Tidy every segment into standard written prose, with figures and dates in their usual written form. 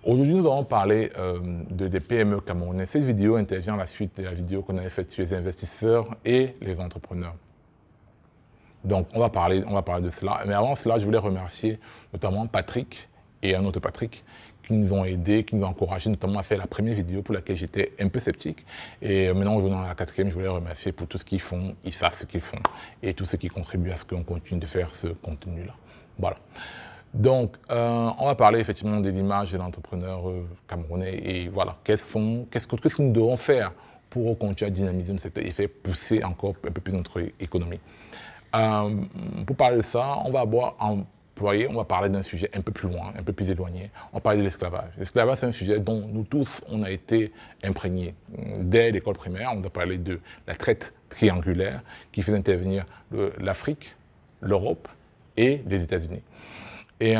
Aujourd'hui, nous allons parler des PME camerounais. Cette vidéo intervient à la suite de la vidéo qu'on avait faite sur les investisseurs et les entrepreneurs. Donc, on va parler de cela. Mais avant cela, je voulais remercier notamment Patrick et un autre Patrick qui nous ont aidés, qui nous ont encouragés notamment à faire la première vidéo pour laquelle j'étais un peu sceptique. Et maintenant, en venant à la quatrième, je voulais remercier pour tout ce qu'ils font, ils savent ce qu'ils font et tout ce qui contribue à ce qu'on continue de faire ce contenu-là. Voilà. Donc, on va parler effectivement de l'image de l'entrepreneur camerounais et voilà, qu'est-ce que nous devons faire pour continuer à dynamiser notre secteur et faire pousser encore un peu plus notre économie. Pour parler de ça, on va parler d'un sujet un peu plus loin, un peu plus éloigné. On va parler de l'esclavage. L'esclavage, c'est un sujet dont nous tous, on a été imprégnés. Dès l'école primaire, on a parlé de la traite triangulaire qui fait intervenir l'Afrique, l'Europe et les États-Unis. Et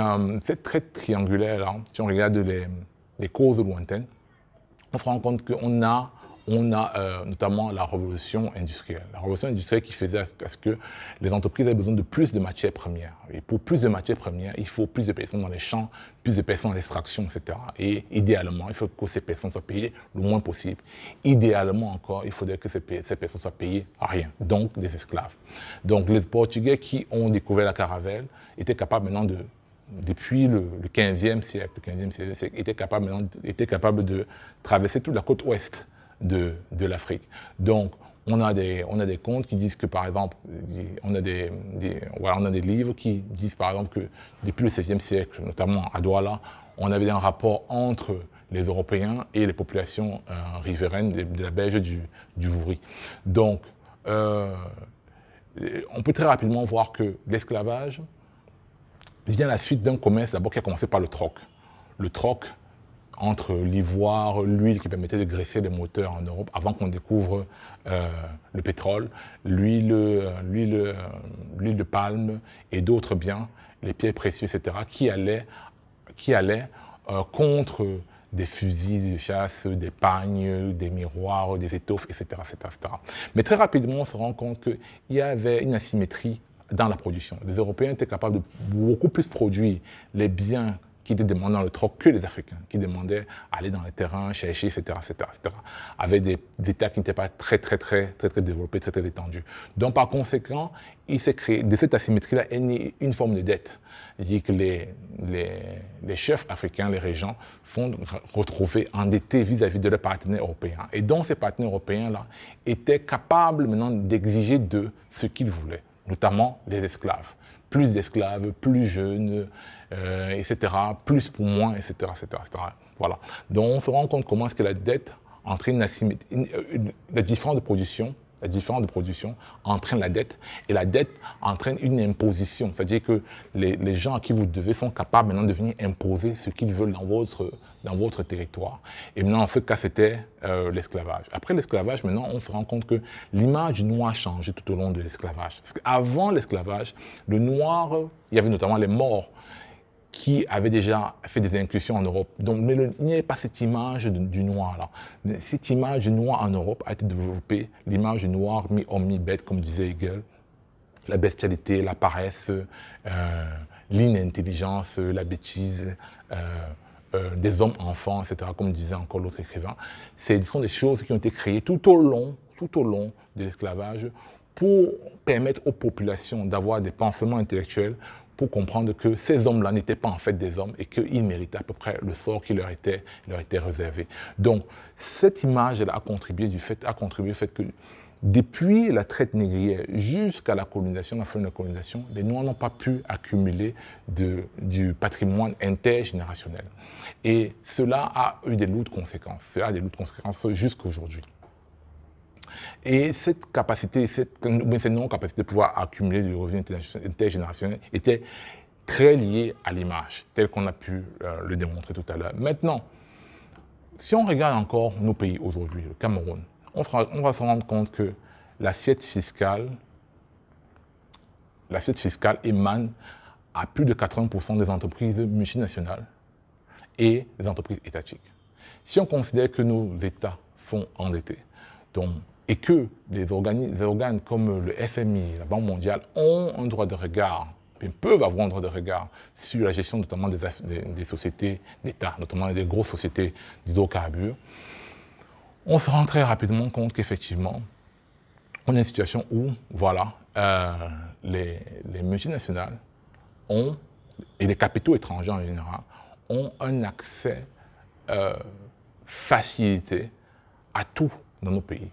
cette traite triangulaire-là, si on regarde les causes lointaines, on se rend compte qu'on a notamment la révolution industrielle. La révolution industrielle qui faisait à ce que les entreprises avaient besoin de plus de matières premières. Et pour plus de matières premières, il faut plus de personnes dans les champs, plus de personnes dans l'extraction, etc. Et idéalement, il faut que ces personnes soient payées le moins possible. Idéalement encore, il faudrait que ces personnes soient payées à rien, donc des esclaves. Donc les Portugais qui ont découvert la caravelle étaient capables maintenant depuis le 15e siècle, étaient capables de traverser toute la côte ouest de l'Afrique. Donc, on a des contes qui disent que, par exemple, on a des livres qui disent, par exemple, que depuis le 16e siècle, notamment à Douala, on avait un rapport entre les Européens et les populations riveraines de la berge du Vouri. Donc, on peut très rapidement voir que l'esclavage vient à la suite d'un commerce d'abord qui a commencé par le troc. Le troc entre l'ivoire, l'huile qui permettait de graisser les moteurs en Europe avant qu'on découvre le pétrole, l'huile de palme et d'autres biens, les pierres précieuses, etc., qui allaient contre des fusils de chasse, des pagnes, des miroirs, des étoffes, etc., etc. Mais très rapidement, on se rend compte qu'il y avait une asymétrie dans la production. Les Européens étaient capables de beaucoup plus produire les biens qui étaient demandés dans le troc que les Africains, qui demandaient aller dans les terrains, chercher, etc., avec des États qui n'étaient pas très développés, très étendus. Donc, par conséquent, il s'est créé, de cette asymétrie-là, est née une forme de dette. C'est-à-dire que les chefs africains, les régents, sont retrouvés endettés vis-à-vis de leurs partenaires européens. Et donc, ces partenaires européens-là étaient capables maintenant d'exiger d'eux ce qu'ils voulaient, notamment les esclaves. Plus d'esclaves, plus jeunes, etc., plus pour moins, etc. Voilà. Donc on se rend compte comment est-ce que la dette entraîne la différence de production entraîne la dette, et la dette entraîne une imposition. C'est-à-dire que les gens à qui vous devez sont capables maintenant de venir imposer ce qu'ils veulent dans votre territoire. Et maintenant, en ce cas, c'était l'esclavage. Après l'esclavage, maintenant, on se rend compte que l'image du noir a changé tout au long de l'esclavage. Parce qu'avant l'esclavage, le noir, il y avait notamment les morts qui avaient déjà fait des incursions en Europe. Donc, mais il n'y avait pas cette image du noir là. Cette image du noir en Europe a été développée, l'image du noir mi-homme, mi-bête, comme disait Hegel, la bestialité, la paresse, l'inintelligence, la bêtise, des hommes enfants, etc., comme disait encore l'autre écrivain. Ce sont des choses qui ont été créées tout au long de l'esclavage pour permettre aux populations d'avoir des pensements intellectuels, pour comprendre que ces hommes-là n'étaient pas en fait des hommes et qu'ils méritaient à peu près le sort qui leur était réservé. Donc, cette image-là a contribué au fait que depuis la traite négrière jusqu'à la colonisation, la fin de la colonisation, les Noirs n'ont pas pu accumuler du patrimoine intergénérationnel. Et cela a eu des lourdes conséquences. Cela a des lourdes conséquences jusqu'à aujourd'hui. Et cette capacité, cette non-capacité de pouvoir accumuler du revenu intergénérationnel était très liée à l'image, tel qu'on a pu le démontrer tout à l'heure. Maintenant, si on regarde encore nos pays aujourd'hui, le Cameroun, on va se rendre compte que l'assiette fiscale émane à plus de 80% des entreprises multinationales et des entreprises étatiques. Si on considère que nos États sont endettés, et que les organes comme le FMI, la Banque mondiale, ont un droit de regard peuvent avoir un droit de regard sur la gestion notamment des sociétés d'État, notamment des grosses sociétés d'hydrocarbures, on se rend très rapidement compte qu'effectivement, on a une situation où, voilà, les multinationales ont, et les capitaux étrangers en général, ont un accès facilité à tout dans nos pays,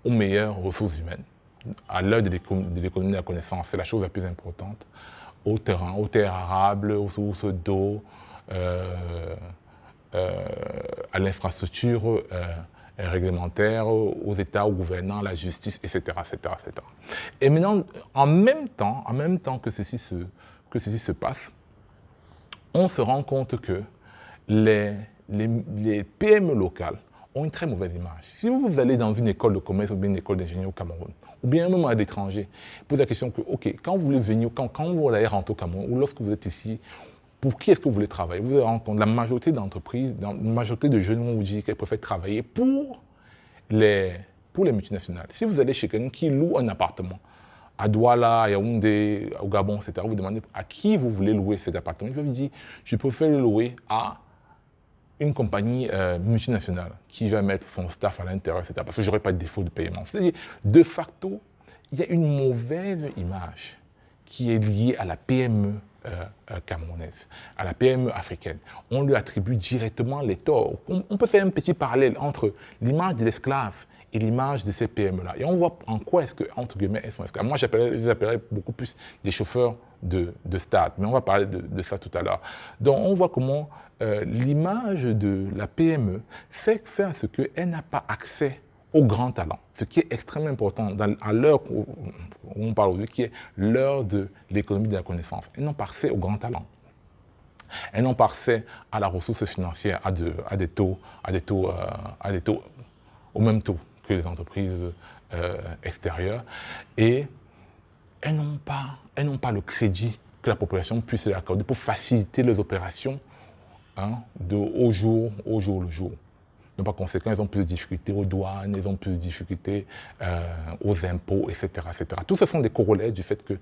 aux meilleures ressources humaines. À l'heure de l'économie de la connaissance, c'est la chose la plus importante, aux terrains, aux terres arables, aux sources d'eau, à l'infrastructure réglementaire, aux États, aux gouvernants, à la justice, etc., etc., etc. Et maintenant, en même temps que ceci se passe, on se rend compte que les PME locales ont une très mauvaise image. Si vous allez dans une école de commerce ou bien une école d'ingénieur au Cameroun, ou bien même à l'étranger, posez la question que, OK, quand vous voulez venir, quand vous allez rentrer au Cameroun, ou lorsque vous êtes ici, pour qui est-ce que vous voulez travailler? Vous allez rendre compte, la majorité d'entreprises, la majorité de jeunes vont vous dire qu'elles préfèrent travailler pour les multinationales. Si vous allez chez quelqu'un qui loue un appartement, à Douala, à Yaoundé, au Gabon, etc., vous demandez à qui vous voulez louer cet appartement. Il va vous dire, je préfère le louer à une compagnie multinationale qui va mettre son staff à l'intérieur, etc., parce que je n'aurai pas de défaut de paiement. C'est-à-dire, de facto, il y a une mauvaise image qui est liée à la PME camerounaise, à la PME africaine. On lui attribue directement les torts. On peut faire un petit parallèle entre l'image de l'esclave et l'image de ces PME-là. Et on voit en quoi est-ce que, entre guillemets, elles sont esclaves. Moi, je les appellerais beaucoup plus des chauffeurs de stade, mais on va parler de ça tout à l'heure. Donc, on voit comment l'image de la PME fait à ce qu'elle n'a pas accès au grand talent, ce qui est extrêmement important à l'heure où on parle aujourd'hui, qui est l'heure de l'économie de la connaissance. Elles n'ont pas accès au grand talent. Elles n'ont pas accès à la ressource financière à des taux, au même taux que les entreprises extérieures. Et elles n'ont pas le crédit que la population puisse leur accorder pour faciliter les opérations au jour le jour. Donc, par conséquent, ils ont plus de difficultés aux douanes, ils ont plus de difficultés aux impôts, etc., etc. Tout ce sont des corollaires du fait que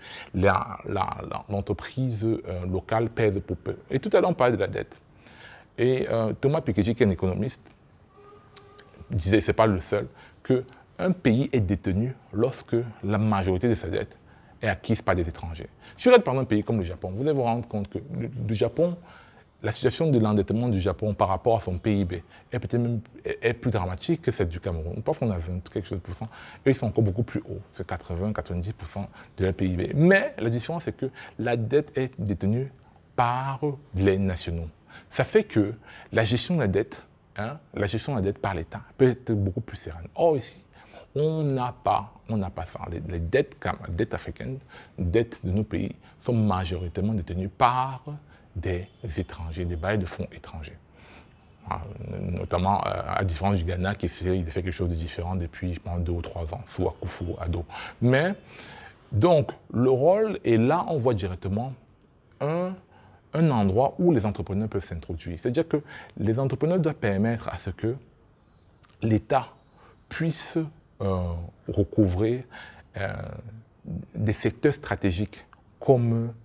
l'entreprise locale pèse pour peu. Et tout à l'heure, on parlait de la dette. Et Thomas Piketty, qui est un économiste, disait, ce n'est pas le seul, qu'un pays est détenu lorsque la majorité de sa dette est acquise par des étrangers. Si vous regardez par un pays comme le Japon, vous allez vous rendre compte que le Japon, la situation de l'endettement du Japon par rapport à son PIB est peut-être même plus dramatique que celle du Cameroun. Parce qu'on a 20 quelque chose de pourcent. Eux, ils sont encore beaucoup plus hauts. C'est 80-90% de leur PIB. Mais la différence, c'est que la dette est détenue par les nationaux. Ça fait que la gestion de la dette, par l'État peut être beaucoup plus sereine. Or, ici, on n'a pas ça. Les dettes africaines, dettes de nos pays, sont majoritairement détenues par des étrangers, des bailleurs de fonds étrangers. Notamment à différence du Ghana qui fait quelque chose de différent depuis, je pense, 2 ou 3 ans, sous Akufo-Addo. Mais, donc, le rôle, et là, on voit directement un endroit où les entrepreneurs peuvent s'introduire. C'est-à-dire que les entrepreneurs doivent permettre à ce que l'État puisse recouvrer des secteurs stratégiques comme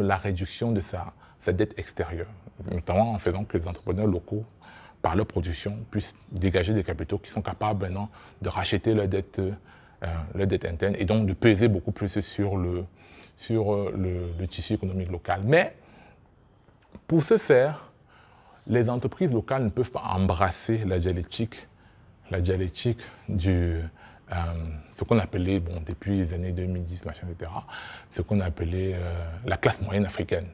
la réduction de sa dette extérieure, notamment en faisant que les entrepreneurs locaux, par leur production, puissent dégager des capitaux qui sont capables maintenant de racheter leur dette interne et donc de peser beaucoup plus sur le tissu économique local. Mais pour ce faire, les entreprises locales ne peuvent pas embrasser la dialectique du ce qu'on appelait, depuis les années 2010, etc., ce qu'on appelait la classe moyenne africaine.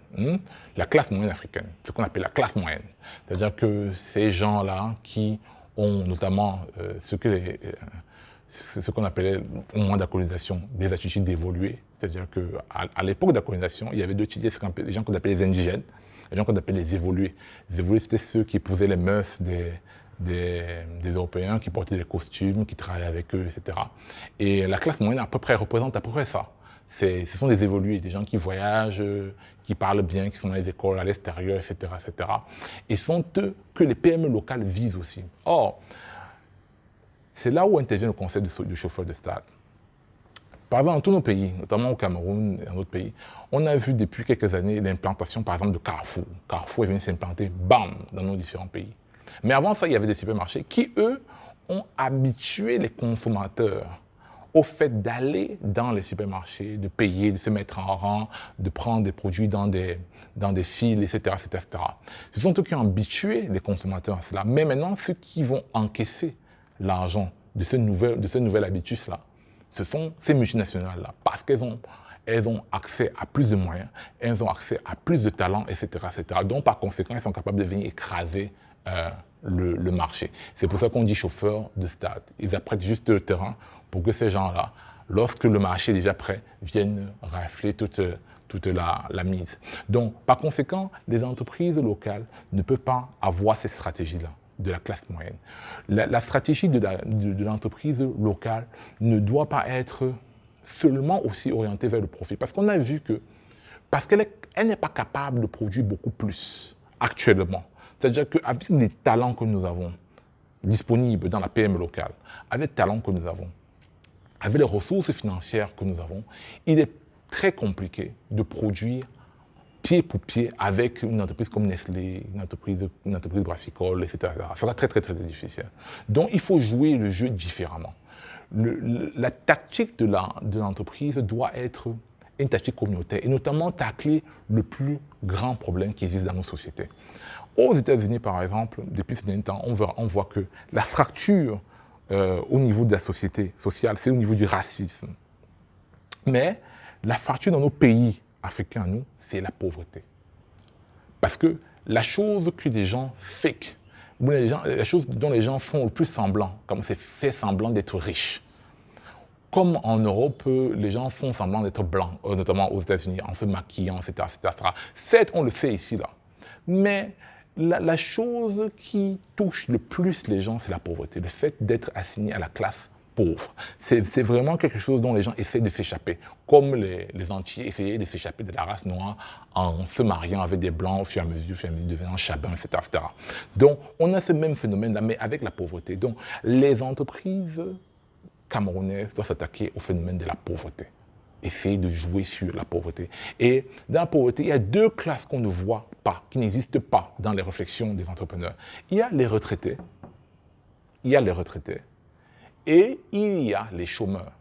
La classe moyenne africaine, ce qu'on appelle la classe moyenne. C'est-à-dire que ces gens-là qui ont notamment ce qu'on appelait au moment de la colonisation des attitudes d'évoluer. C'est-à-dire qu'à l'époque de la colonisation, il y avait 2 types, les gens qu'on appelait les indigènes, les gens qu'on appelait les évolués. Les évolués, c'était ceux qui épousaient les mœurs des Européens, qui portaient des costumes, qui travaillaient avec eux, etc. Et la classe moyenne représente à peu près ça. Ce sont des évolués, des gens qui voyagent, qui parlent bien, qui sont dans les écoles à l'extérieur, etc., etc. Et sont eux que les PME locales visent aussi. Or, c'est là où intervient le concept de chauffeur de stade. Par exemple, dans tous nos pays, notamment au Cameroun et dans d'autres pays, on a vu depuis quelques années l'implantation, par exemple, de Carrefour. Carrefour est venu s'implanter, bam, dans nos différents pays. Mais avant ça, il y avait des supermarchés qui, eux, ont habitué les consommateurs au fait d'aller dans les supermarchés, de payer, de se mettre en rang, de prendre des produits dans des files, etc., etc., etc. Ce sont eux qui ont habitué les consommateurs à cela. Mais maintenant, ceux qui vont encaisser l'argent de ce nouvel habitus-là, ce sont ces multinationales-là, parce qu'elles ont accès à plus de moyens, elles ont accès à plus de talents, etc., etc. Donc, par conséquent, elles sont capables de venir écraser le marché. C'est pour ça qu'on dit chauffeurs de stade. Ils apprêtent juste le terrain pour que ces gens-là, lorsque le marché est déjà prêt, viennent rafler toute la mise. Donc, par conséquent, les entreprises locales ne peuvent pas avoir cette stratégie-là de la classe moyenne. La stratégie de l'entreprise locale ne doit pas être seulement aussi orientée vers le profit. Parce qu'on a vu que, parce qu'elle n'est pas capable de produire beaucoup plus actuellement. C'est-à-dire qu'avec les talents que nous avons disponibles dans la PME locale, avec les talents que nous avons, avec les ressources financières que nous avons, il est très compliqué de produire pied pour pied avec une entreprise comme Nestlé, une entreprise brassicole, etc. Ça sera très, très, très difficile. Donc, il faut jouer le jeu différemment. La tactique de l'entreprise doit être une tactique communautaire et notamment tacler le plus grand problème qui existe dans nos sociétés. Aux États-Unis, par exemple, depuis ce dernier temps, on voit que la fracture au niveau de la société sociale, c'est au niveau du racisme. Mais la fracture dans nos pays africains, nous, c'est la pauvreté. Parce que la chose que les gens fake, la chose dont les gens font le plus semblant, comme c'est faire semblant d'être riche. Comme en Europe, les gens font semblant d'être blancs, notamment aux États-Unis, en se maquillant, etc., etc. Certes, on le fait ici, là. Mais la chose qui touche le plus les gens, c'est la pauvreté. Le fait d'être assigné à la classe pauvre. C'est vraiment quelque chose dont les gens essaient de s'échapper. Comme les Antillais essayaient de s'échapper de la race noire en se mariant avec des blancs au fur et à mesure, devenant chabins, etc., etc. Donc, on a ce même phénomène-là, mais avec la pauvreté. Donc, les entreprises camerounaises doivent s'attaquer au phénomène de la pauvreté. Essayer de jouer sur la pauvreté. Et dans la pauvreté, il y a deux classes qu'on ne voit pas, qui n'existent pas dans les réflexions des entrepreneurs. Il y a les retraités, et il y a les chômeurs.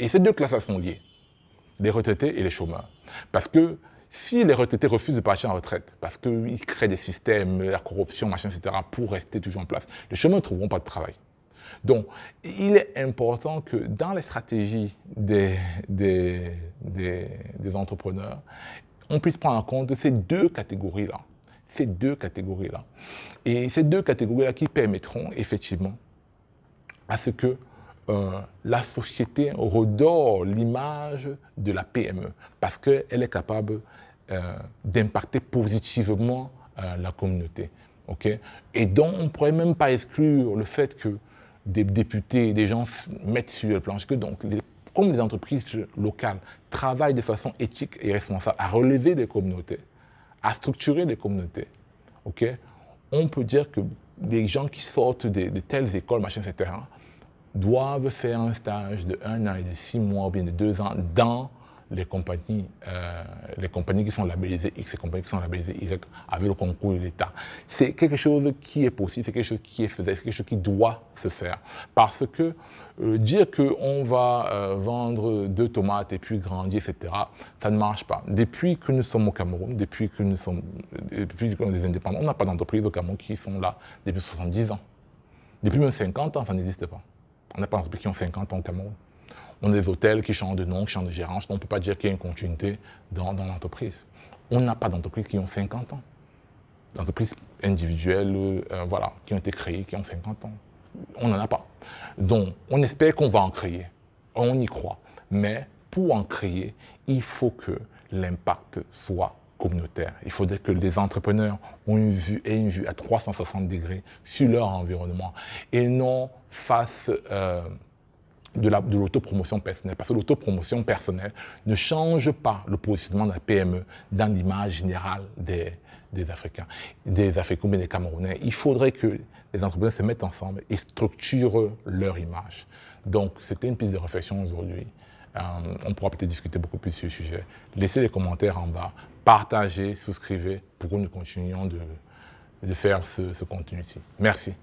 Et ces deux classes sont liées, les retraités et les chômeurs. Parce que si les retraités refusent de partir en retraite, parce qu'ils créent des systèmes, la corruption, machin, etc., pour rester toujours en place, les chômeurs ne trouveront pas de travail. Donc, il est important que dans les stratégies des entrepreneurs, on puisse prendre en compte ces deux catégories-là. Et ces deux catégories-là qui permettront effectivement à ce que la société redore l'image de la PME parce qu'elle est capable d'impacter positivement la communauté. Okay? Et donc, on ne pourrait même pas exclure le fait que des députés, des gens mettent sur le planche que donc, comme les entreprises locales travaillent de façon éthique et responsable à relever les communautés, à structurer les communautés, okay? On peut dire que les gens qui sortent de telles écoles, machin, etc., doivent faire un stage de 1 an et de 6 mois ou bien de 2 ans dans les compagnies qui sont labellisées X, les compagnies qui sont labellisées Y avec le concours de l'État. C'est quelque chose qui est possible, c'est quelque chose qui est faisable, c'est quelque chose qui doit se faire. Parce que dire qu'on va vendre 2 tomates et puis grandir, etc., ça ne marche pas. Depuis que nous sommes au Cameroun, depuis que nous sommes des indépendants, on n'a pas d'entreprises au Cameroun qui sont là depuis 70 ans. Depuis même 50 ans, ça n'existe pas. On n'a pas d'entreprises qui ont 50 ans au Cameroun. On a des hôtels qui changent de nom, qui changent de gérance. On ne peut pas dire qu'il y a une continuité dans l'entreprise. On n'a pas d'entreprises qui ont 50 ans. D'entreprises individuelles qui ont été créées, qui ont 50 ans. On n'en a pas. Donc, on espère qu'on va en créer. On y croit. Mais pour en créer, il faut que l'impact soit communautaire. Il faudrait que les entrepreneurs aient une vue à 360 degrés sur leur environnement et non fassent de l'autopromotion personnelle. Parce que l'autopromotion personnelle ne change pas le positionnement de la PME dans l'image générale des Africains, des Africains et des Camerounais. Il faudrait que les entrepreneurs se mettent ensemble et structurent leur image. Donc, c'était une piste de réflexion aujourd'hui. on pourra peut-être discuter beaucoup plus sur le sujet. Laissez les commentaires en bas, partagez, souscrivez pour que nous continuions de faire ce contenu-ci. Merci.